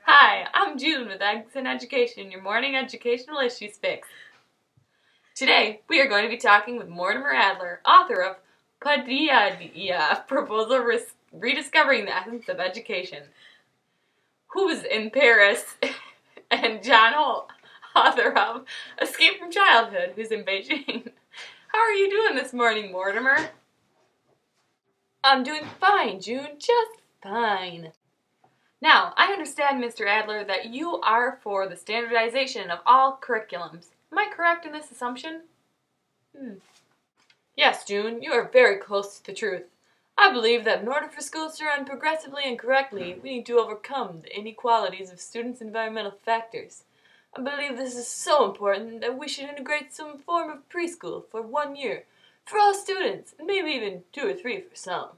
Hi, I'm June with Eggs in Education, your morning educational issues fix. Today, we are going to be talking with Mortimer Adler, author of Padilla, Proposal Rediscovering the Essence of Education, who's in Paris, and John Holt, author of Escape from Childhood, who's in Beijing. How are you doing this morning, Mortimer? I'm doing fine, June, just fine. Now, I understand, Mr. Adler, that you are for the standardization of all curriculums. Am I correct in this assumption? Yes, June, you are very close to the truth. I believe that in order for schools to run progressively and correctly, we need to overcome the inequalities of students' environmental factors. I believe this is so important that we should integrate some form of preschool for 1 year for all students, and maybe even 2 or 3 for some.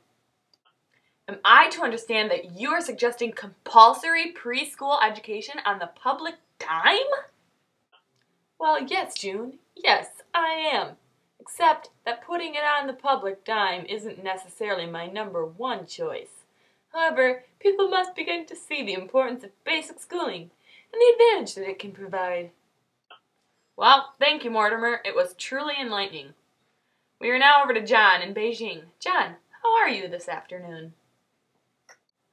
Am I to understand that you are suggesting compulsory preschool education on the public dime? Well, yes, June. Yes, I am. Except that putting it on the public dime isn't necessarily my #1 choice. However, people must begin to see the importance of basic schooling and the advantage that it can provide. Well, thank you, Mortimer. It was truly enlightening. We are now over to John in Beijing. John, how are you this afternoon?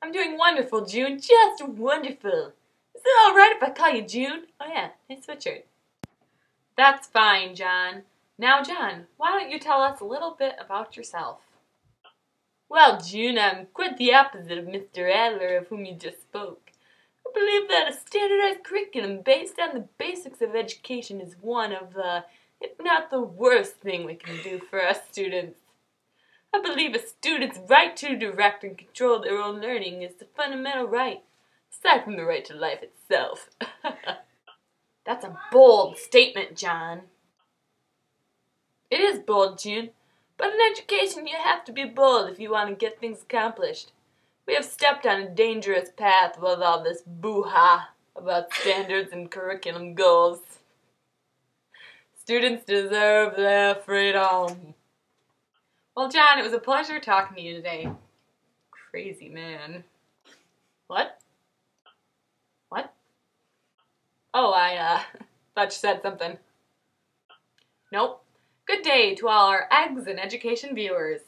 I'm doing wonderful, June. Just wonderful. Is it all right if I call you June? Oh yeah, nice sweatshirt. That's fine, John. Now, John, why don't you tell us a little bit about yourself? Well, June, I'm quite the opposite of Mr. Adler, of whom you just spoke. I believe that a standardized curriculum based on the basics of education is one of the, if not the worst thing we can do for us students. I believe a student's right to direct and control their own learning is the fundamental right, aside from the right to life itself. That's a bold statement, John. It is bold, June, but in education you have to be bold if you want to get things accomplished. We have stepped on a dangerous path with all this boo-ha about standards and curriculum goals. Students deserve their freedom. Well, John, it was a pleasure talking to you today. Crazy man. What? What? Oh, I thought you said something. Nope. Good day to all our Eggs in Education viewers.